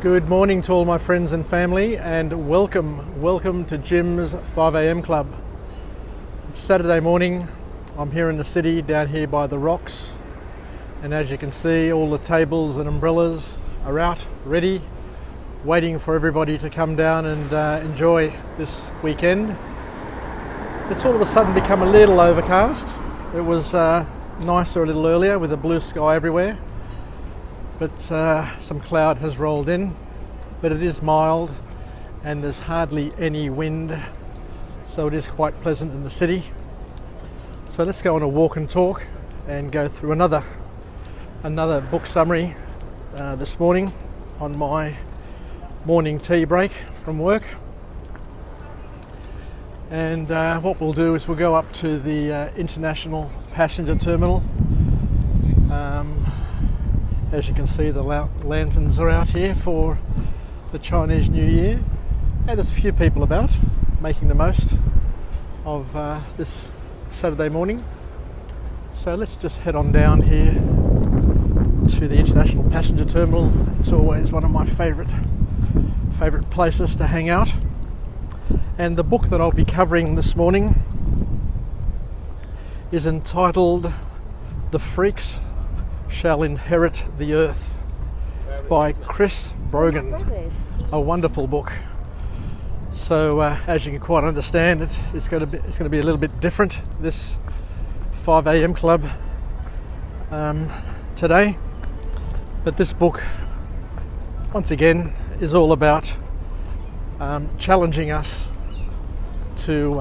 Good morning to all my friends and family, and welcome to Jim's 5am Club. It's Saturday morning. I'm here in the city, down here by the rocks, and as you can see, all the tables and umbrellas are out, ready, waiting for everybody to come down and enjoy this weekend. It's all of a sudden become a little overcast. It was nicer a little earlier with a blue sky everywhere, but some cloud has rolled in, but it is mild and there's hardly any wind, so it is quite pleasant in the city. So let's go on a walk and talk and go through another book summary this morning on my morning tea break from work. And what we'll do is we'll go up to the International Passenger Terminal. As you can see, the lanterns are out here for the Chinese New Year, and there's a few people about making the most of this Saturday morning. So let's just head on down here to the International Passenger Terminal. It's always one of my favourite places to hang out. And the book that I'll be covering this morning is entitled "The Freaks Shall Inherit the Earth" by Chris Brogan. A wonderful book. So as you can quite understand, it's going to be a little bit different, this 5am Club today. But this book, once again, is all about challenging us to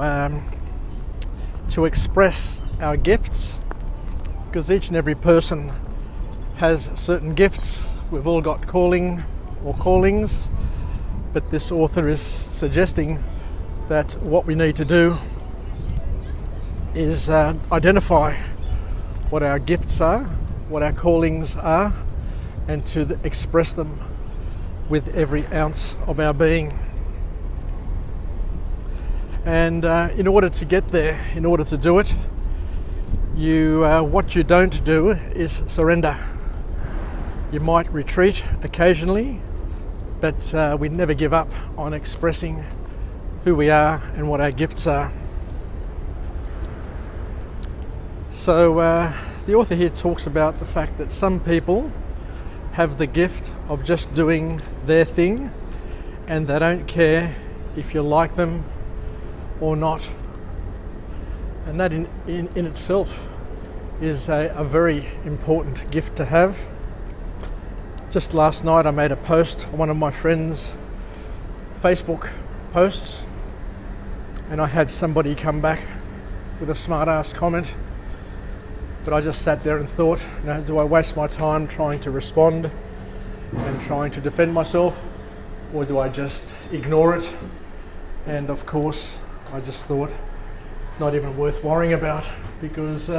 express our gifts, because each and every person has certain gifts. We've all got calling or callings, but this author is suggesting that what we need to do is identify what our gifts are, what our callings are, and to express them with every ounce of our being. And in order to get there, in order to do it, what you don't do is surrender. You might retreat occasionally, but we never give up on expressing who we are and what our gifts are. So the author here talks about the fact that some people have the gift of just doing their thing, and they don't care if you like them or not. And that in itself is a very important gift to have. Just last night I made a post on one of my friends' Facebook posts, and I had somebody come back with a smart-ass comment, but I just sat there and thought, do I waste my time trying to respond and trying to defend myself, or do I just ignore it? And of course I just thought, not even worth worrying about, because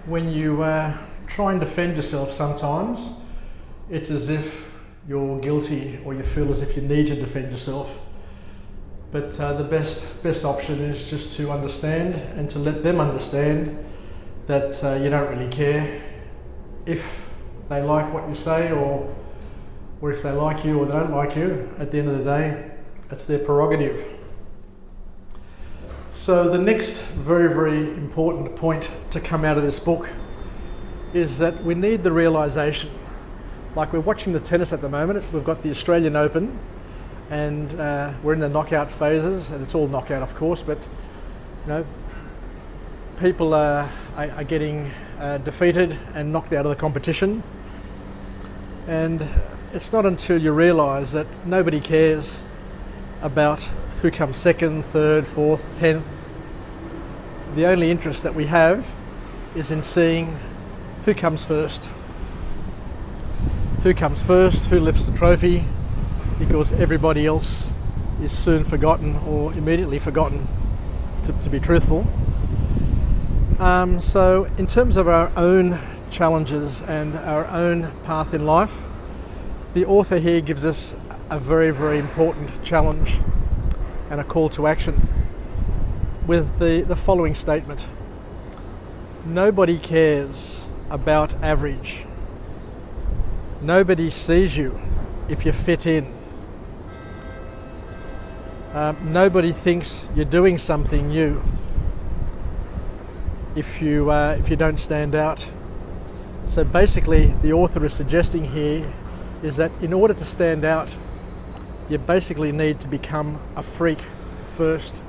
when you try and defend yourself, sometimes it's as if you're guilty, or you feel as if you need to defend yourself. But the best option is just to understand and to let them understand that you don't really care if they like what you say, or if they like you or they don't like you. At the end of the day, it's their prerogative. So the next very, very important point to come out of this book is that we need the realisation. Like, we're watching the tennis at the moment. We've got the Australian Open, and we're in the knockout phases, and it's all knockout, of course, but people are getting defeated and knocked out of the competition. And it's not until you realise that nobody cares about who comes second, third, fourth, 10th. The only interest that we have is in seeing who comes first. Who comes first, who lifts the trophy, because everybody else is soon forgotten, or immediately forgotten, to be truthful. So in terms of our own challenges and our own path in life, the author here gives us a very, very important challenge and a call to action with the following statement: nobody cares about average. Nobody sees you if you fit in. Nobody thinks you're doing something new if you don't stand out. So basically, the author is suggesting here is that in order to stand out, you basically need to become a freak first.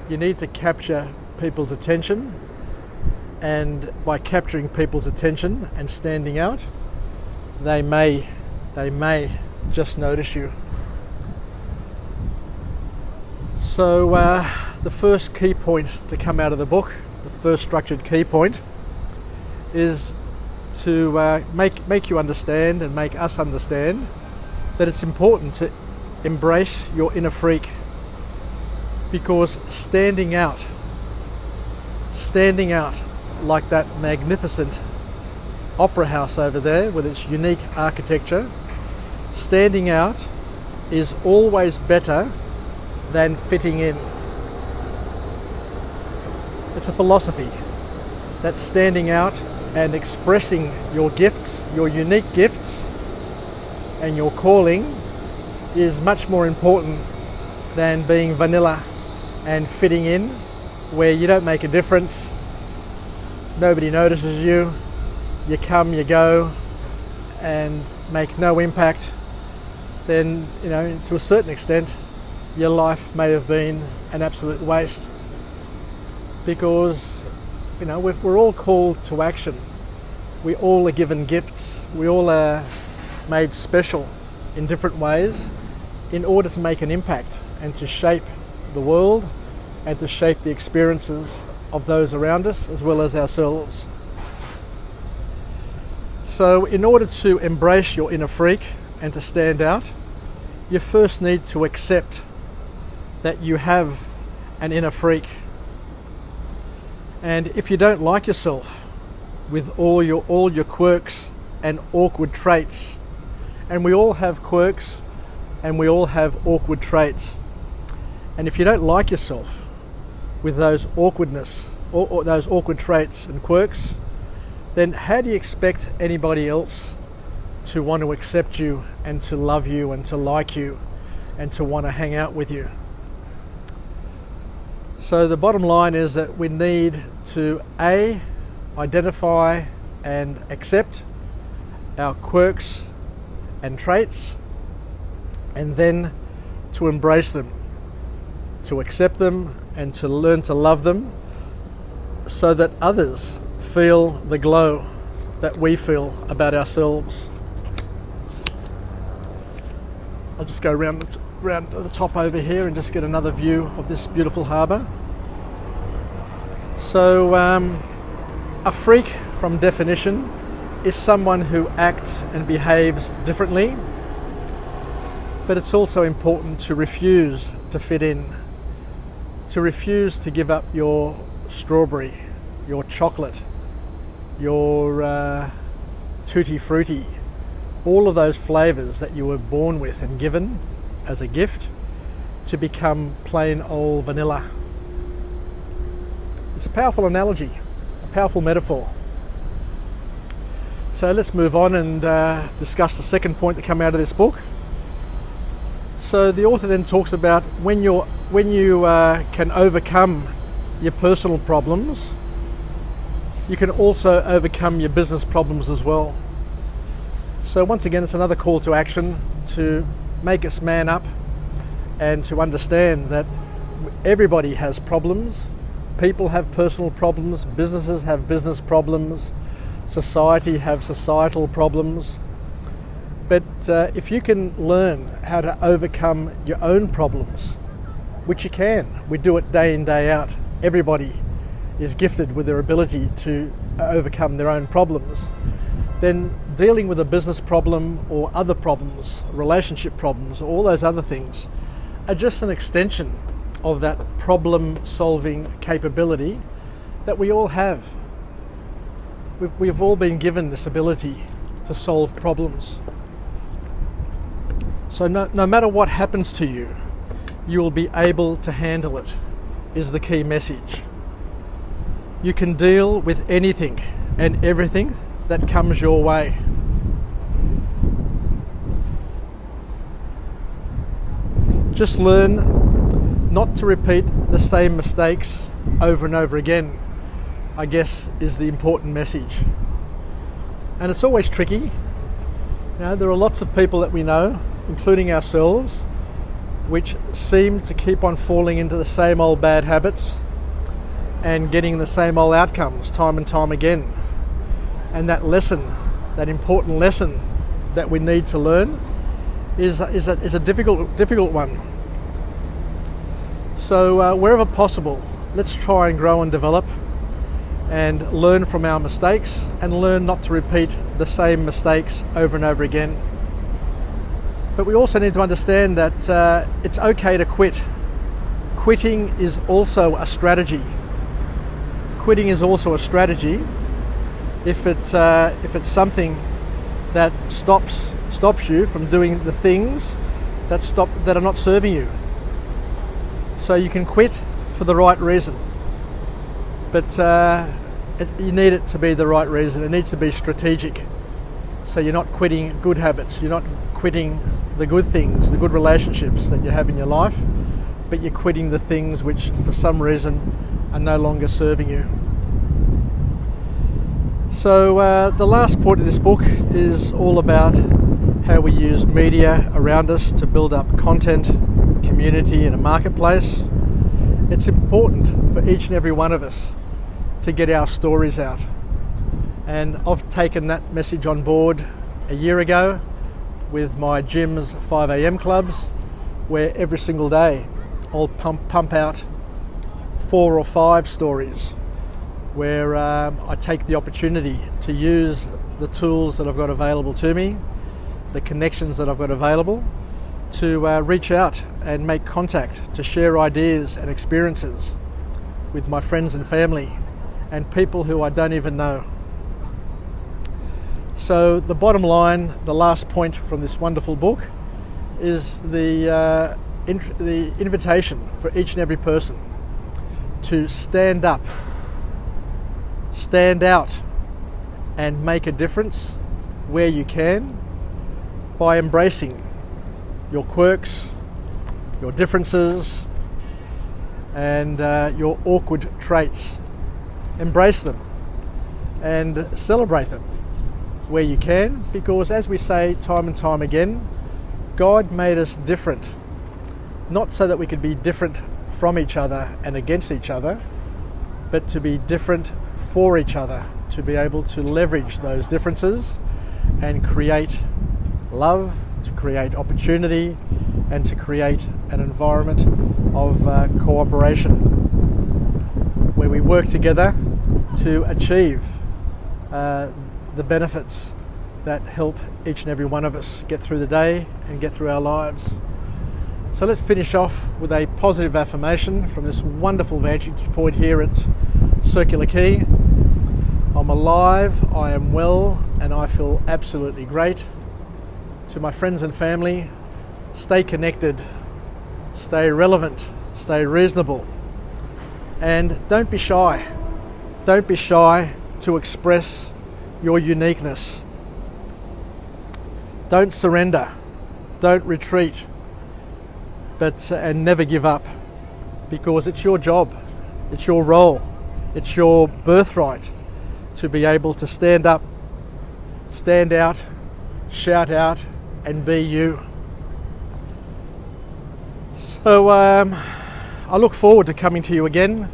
You need to capture people's attention, and by capturing people's attention and standing out, they may just notice you. So the first key point to come out of the book, the first structured key point, is to make you understand and make us understand that it's important to embrace your inner freak, because standing out like that magnificent opera house over there with its unique architecture, standing out is always better than fitting in. It's a philosophy that standing out and expressing your gifts, your unique gifts, and your calling is much more important than being vanilla and fitting in, where you don't make a difference, nobody notices you, you come, you go, and make no impact. Then, to a certain extent, your life may have been an absolute waste, because we're all called to action. We all are given gifts. We all are made special in different ways in order to make an impact and to shape the world and to shape the experiences of those around us as well as ourselves. So in order to embrace your inner freak and to stand out, you first need to accept that you have an inner freak. And if you don't like yourself with all your quirks and awkward traits, and we all have quirks and we all have awkward traits, and if you don't like yourself with those awkwardness or those awkward traits and quirks, then how do you expect anybody else to want to accept you and to love you and to like you and to want to hang out with you? So the bottom line is that we need to identify and accept our quirks and traits, and then to embrace them, to accept them and to learn to love them, so that others feel the glow that we feel about ourselves. I'll just go round the top over here and just get another view of this beautiful harbour. So a freak, from definition, is someone who acts and behaves differently, but it's also important to refuse to fit in, to refuse to give up your strawberry, your chocolate, your tutti frutti, all of those flavours that you were born with and given as a gift, to become plain old vanilla. It's a powerful analogy, a powerful metaphor. So let's move on and discuss the second point that come out of this book. So the author then talks about when you can overcome your personal problems, you can also overcome your business problems as well. So once again, it's another call to action to make us man up and to understand that everybody has problems. People have personal problems, businesses have business problems, society have societal problems. But if you can learn how to overcome your own problems, which you can, we do it day in, day out. Everybody is gifted with their ability to overcome their own problems. Then dealing with a business problem or other problems, relationship problems, all those other things are just an extension of that problem-solving capability that we all have. We've all been given this ability to solve problems. So no matter what happens to you, you will be able to handle it, is the key message. You can deal with anything and everything that comes your way. just learn not to repeat the same mistakes over and over again, I guess, is the important message. And it's always tricky. You know, there are lots of people that we know, including ourselves, which seem to keep on falling into the same old bad habits and getting the same old outcomes time and time again. And that lesson, that important lesson that we need to learn is a difficult one. So wherever possible, let's try and grow and develop and learn from our mistakes and learn not to repeat the same mistakes over and over again. But we also need to understand that it's okay to quit. Quitting is also a strategy. Quitting is also a strategy if it's something that stops you from doing the things that are not serving you. So you can quit for the right reason, but you need it to be the right reason. It needs to be strategic. So you're not quitting good habits, you're not quitting the good things, the good relationships that you have in your life, but you're quitting the things which for some reason are no longer serving you. So the last point of this book is all about how we use media around us to build up content, community and a marketplace. It's important for each and every one of us to get our stories out. And I've taken that message on board a year ago with my gym's 5 a.m. clubs, where every single day I'll pump out 4 or 5 stories where I take the opportunity to use the tools that I've got available to me, the connections that I've got available, to reach out and make contact, to share ideas and experiences with my friends and family and people who I don't even know. So the bottom line, the last point from this wonderful book, is the invitation for each and every person to stand up, stand out and make a difference where you can by embracing your quirks, your differences and your awkward traits. Embrace them and celebrate them where you can, because as we say time and time again, God made us different, not so that we could be different from each other and against each other, but to be different for each other, to be able to leverage those differences and create love, to create opportunity and to create an environment of cooperation where we work together to achieve the benefits that help each and every one of us get through the day and get through our lives. So let's finish off with a positive affirmation from this wonderful vantage point here at Circular Quay. I'm alive, I am well, and I feel absolutely great. To my friends and family, stay connected, stay relevant, stay reasonable, and don't be shy. Don't be shy to express your uniqueness. Don't surrender, don't retreat, and never give up, because it's your job, it's your role, it's your birthright to be able to stand up, stand out, shout out and be you. So I look forward to coming to you again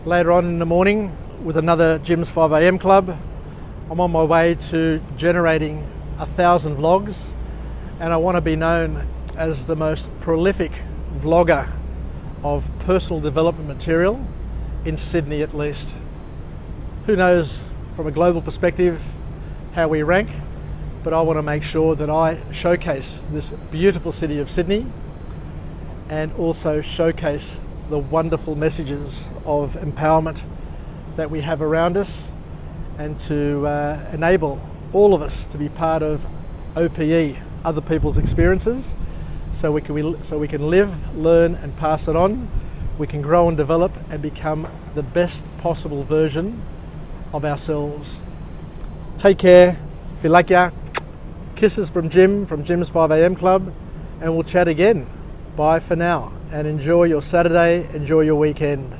later on in the morning with another Jim's 5 a.m. club. I'm on my way to generating 1,000 vlogs, and I want to be known as the most prolific vlogger of personal development material in Sydney at least. Who knows from a global perspective how we rank, but I want to make sure that I showcase this beautiful city of Sydney and also showcase the wonderful messages of empowerment that we have around us, and to enable all of us to be part of OPE, other people's experiences, so we can live, learn and pass it on. We can grow and develop and become the best possible version of ourselves. Take care, Filakia, kisses from Jim, from Jim's 5 a.m. Club, and we'll chat again Bye for now, and enjoy your Saturday, enjoy your weekend.